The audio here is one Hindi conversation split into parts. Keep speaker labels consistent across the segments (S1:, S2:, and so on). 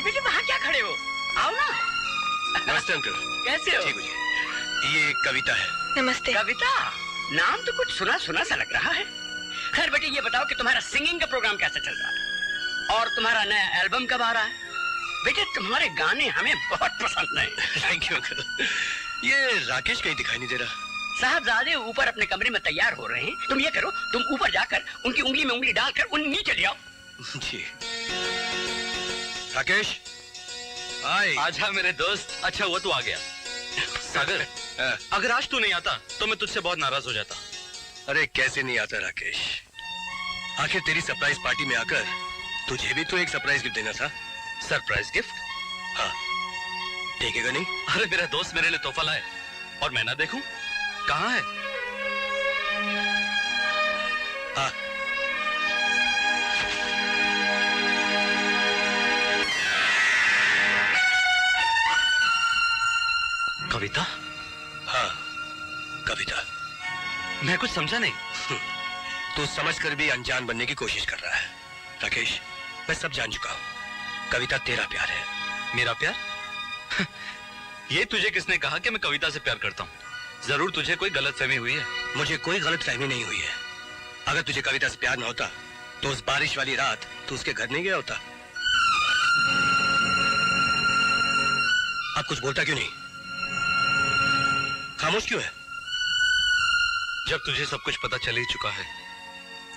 S1: अरे बेटे वहाँ क्या खड़े हो, आओ ना।
S2: नमस्ते अंकल।
S1: कैसे हो?
S2: ठीक हो जी। ये कविता है।
S3: नमस्ते।
S1: कविता, नाम तो कुछ सुना सुना सा लग रहा है। खैर बेटे ये बताओ कि तुम्हारा सिंगिंग का प्रोग्राम कैसा चल रहा है और तुम्हारा नया एल्बम कब आ रहा है? बेटे तुम्हारे गाने हमें बहुत पसंद हैं।
S2: Thank you uncle. ये राकेश कहीं दिखाई नहीं दे रहा।
S1: साहबजादे ऊपर अपने कमरे में तैयार हो रहे हैं। तुम ये करो, तुम ऊपर जाकर उनकी उंगली में उंगली डालकर उन नीचे ले आओ।
S2: जी। राकेश हाय।
S4: आजा मेरे दोस्त। अच्छा वो तू आ गया। सागर अगर आज तू नहीं आता तो मैं तुझसे बहुत नाराज हो जाता।
S2: अरे कैसे नहीं आता राकेश, आखिर तेरी सरप्राइज पार्टी में आकर तुझे भी तो एक सरप्राइज गिफ्ट देना था।
S4: Surprise gift?
S2: हाँ, देखेगा नहीं?
S4: अरे मेरा दोस्त मेरे लिए तोहफा लाए और मैं ना देखूं? कहाँ है?
S2: हाँ।
S4: कविता?
S2: हाँ कविता।
S4: मैं कुछ समझा नहीं।
S2: तू समझकर भी अनजान बनने की कोशिश कर रहा है। राकेश मैं सब जान चुका हूँ, कविता तेरा प्यार है।
S4: मेरा प्यार? ये तुझे किसने कहा कि मैं कविता से प्यार करता हूँ? जरूर तुझे कोई गलतफहमी हुई है।
S2: मुझे कोई गलतफहमी नहीं हुई है। अगर तुझे कविता से प्यार न होता तो उस बारिश वाली रात तू उसके घर नहीं गया होता। अब कुछ बोलता क्यों नहीं? खामोश क्यों है?
S4: जब तुझे सब कुछ पता चल ही चुका है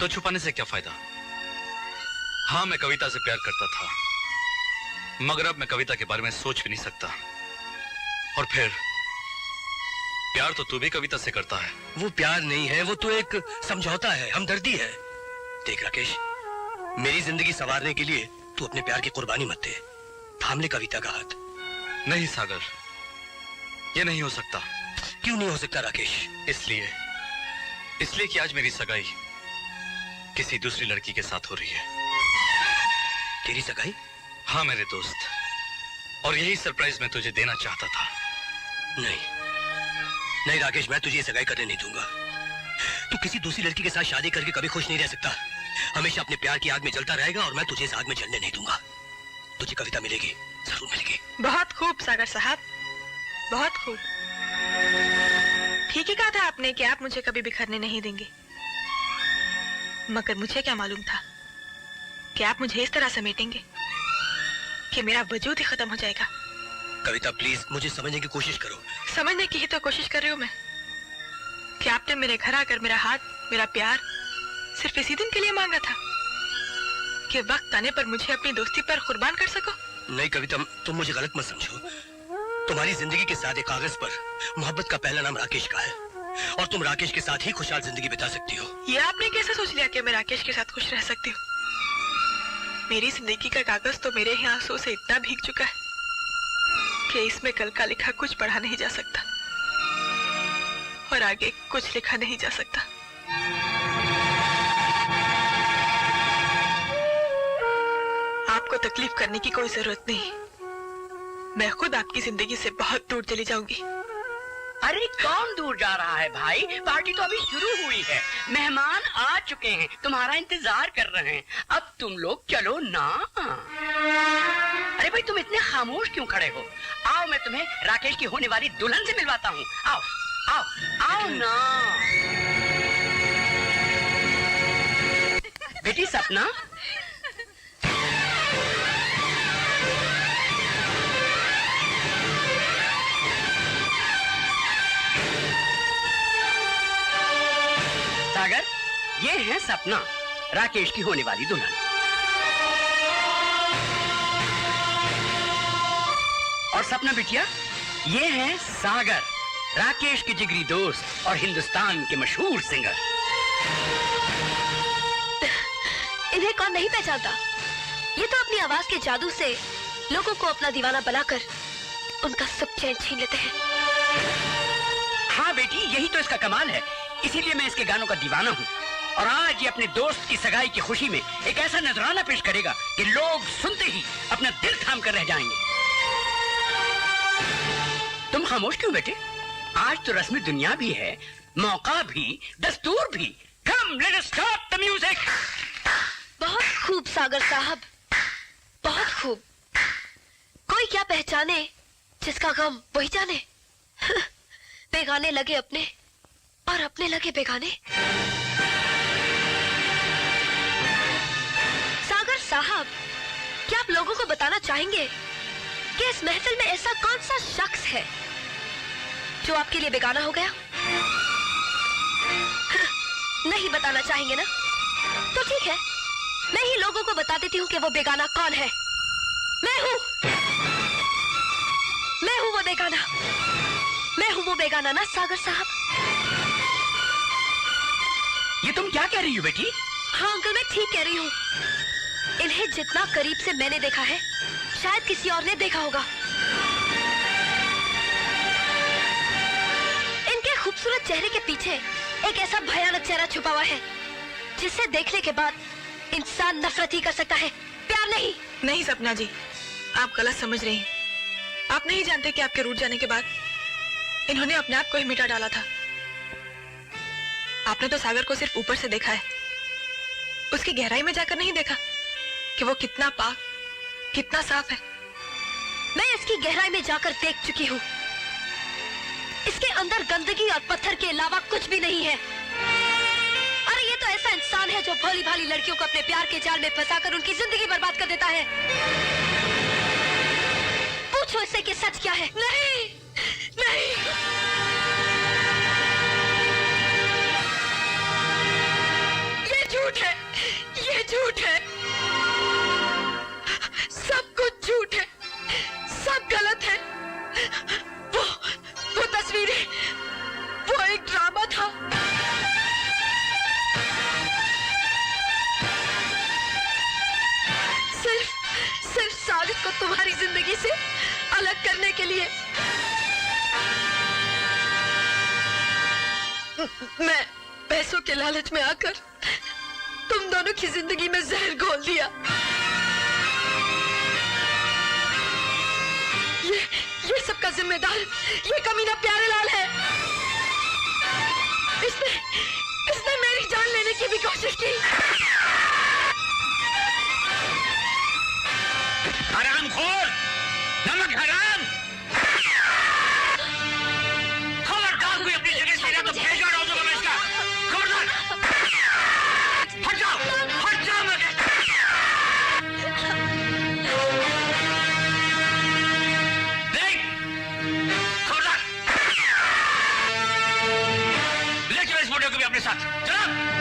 S4: तो छुपाने से क्या फायदा? हाँ मैं कविता से प्यार करता था, मगर अब मैं कविता के बारे में सोच भी नहीं सकता। और फिर प्यार तो तू भी कविता से करता है।
S2: वो प्यार नहीं है, वो तो एक समझौता है, हमदर्दी है। देख राकेश, मेरी जिंदगी संवारने के लिए तू अपने प्यार की कुर्बानी मत दे। थाम ले कविता का हाथ।
S4: नहीं सागर, ये नहीं हो सकता।
S2: क्यों नहीं हो सकता राकेश?
S4: इसलिए कि आज मेरी सगाई किसी दूसरी लड़की के साथ हो रही है।
S2: तेरी सगाई?
S4: हाँ मेरे दोस्त, और यही सरप्राइज मैं तुझे देना चाहता था।
S2: नहीं राकेश, मैं तुझे ये सगाई करने नहीं दूंगा। तू किसी दूसरी लड़की के साथ शादी करके कभी खुश नहीं रह सकता। हमेशा अपने प्यार की आग में जलता रहेगा और मैं तुझे इस आग में जलने नहीं दूंगा। तुझे कविता मिलेगी, जरूर मिलेगी।
S3: बहुत खूब सागर साहब, बहुत खूब। ठीक ही कहा था आपने कि आप मुझे कभी बिखरने नहीं देंगे, मगर मुझे क्या मालूम था कि आप मुझे इस तरह समेटेंगे कि मेरा वजूद ही खत्म हो जाएगा।
S2: कविता प्लीज मुझे समझने की कोशिश करो।
S3: समझने की ही तो कोशिश कर रही हूँ मैं कि आपने मेरे घर आकर मेरा हाथ, मेरा प्यार सिर्फ इसी दिन के लिए मांगा था कि वक्त आने पर मुझे अपनी दोस्ती पर कुर्बान कर सको।
S2: नहीं कविता, तुम मुझे गलत मत समझो। तुम्हारी जिंदगी के साथ एक कागज पर मोहब्बत का पहला नाम राकेश का है और तुम राकेश के साथ ही खुशहाल जिंदगी बिता सकती हो।
S3: ये आपने कैसे सोच लिया कि मैं राकेश के साथ खुश रह सकती हूँ? मेरी जिंदगी का कागज तो मेरे ही आंसू से इतना भीग चुका है कि इसमें कल का लिखा कुछ पढ़ा नहीं जा सकता और आगे कुछ लिखा नहीं जा सकता। आपको तकलीफ करने की कोई जरूरत नहीं। मैं खुद आपकी जिंदगी से बहुत दूर चली जाऊंगी।
S1: अरे कौन दूर जा रहा है भाई? पार्टी तो अभी शुरू हुई है, मेहमान आ चुके हैं, तुम्हारा इंतजार कर रहे हैं। अब तुम लोग चलो ना। अरे भाई तुम इतने खामोश क्यों खड़े हो? आओ मैं तुम्हें राकेश की होने वाली दुल्हन से मिलवाता हूँ। आओ आओ आओ ना। बेटी सपना, सागर, ये है सपना, राकेश की होने वाली दुल्हन। और सपना बिटिया, ये है सागर, राकेश के जिगरी दोस्त और हिंदुस्तान के मशहूर सिंगर।
S5: इन्हें कौन नहीं पहचानता? ये तो अपनी आवाज के जादू से लोगों को अपना दीवाना बनाकर उनका सब चैन छीन लेते हैं।
S1: हाँ बेटी, यही तो इसका कमाल है, इसीलिए मैं इसके गानों का दीवाना हूँ। और आज ये अपने दोस्त की सगाई की खुशी में एक ऐसा नजराना पेश करेगा कि लोग सुनते ही अपना दिल थाम कर रह जाएंगे। तुम खामोश क्यों बेटे? आज तो रस्मी दुनिया भी है, मौका भी, दस्तूर भी। Come let us start the music.
S5: बहुत खूब सागर साहब, बहुत खूब। कोई क्या पहचाने जिसका गम वही जाने। बेगाने लगे अपने और अपने लगे बेगाने। सागर साहब, क्या आप लोगों को बताना चाहेंगे कि इस महफिल में ऐसा कौन सा शख्स है जो आपके लिए बेगाना हो गया? नहीं बताना चाहेंगे ना? तो ठीक है, मैं ही लोगों को बता देती हूँ कि वो बेगाना कौन है। मैं हूँ वो बेगाना। मैं हूँ वो बेगाना ना सागर साहब।
S1: ये तुम क्या कह रही हो बेटी?
S5: हाँ अंकल, मैं ठीक कह रही हूँ। इन्हें जितना करीब से मैंने देखा है, शायद किसी और ने देखा होगा। इनके खूबसूरत चेहरे के पीछे एक ऐसा भयानक चेहरा छुपा हुआ है जिसे देखने के बाद इंसान नफरत ही कर सकता है, प्यार नहीं।
S3: नहीं सपना जी, आप गलत समझ रही हैं। आप नहीं जानते कि आपके रूठ जाने के बाद इन्होंने अपने आप को ही मिटा डाला था। आपने तो सागर को सिर्फ ऊपर से देखा है, उसकी गहराई में जाकर नहीं देखा कि वो कितना पाक, कितना साफ है।
S5: मैं इसकी गहराई में जाकर देख चुकी हूँ। इसके अंदर गंदगी और पत्थर के अलावा कुछ भी नहीं है। अरे ये तो ऐसा इंसान है जो भोली भाली लड़कियों को अपने प्यार के जाल में फंसाकर उनकी जिंदगी बर्बाद कर देता है। पूछो इससे कि सच क्या है। नहीं, नहीं। ये झूठ है, ये झूठ है, सब कुछ झूठ है, सब गलत है। वो तस्वीरें, वो एक ड्रामा था। सिर्फ सागर को तुम्हारी जिंदगी से अलग करने के लिए मैं पैसों के लालच में आकर तुम दोनों की जिंदगी में जहर घोल दिया। ये सबका जिम्मेदार ये कमीना प्यारेलाल है। इसने मेरी जान लेने की भी कोशिश की।
S2: हरामखोर, नमक हराम! खबरदार कोई अपनी जगह से तो भेजा डाल दूंगा मैं इसका। खबरदार! हट जाओ मैं देख! खबरदार! ले चलो इस मोटे को भी अपने साथ। चलो!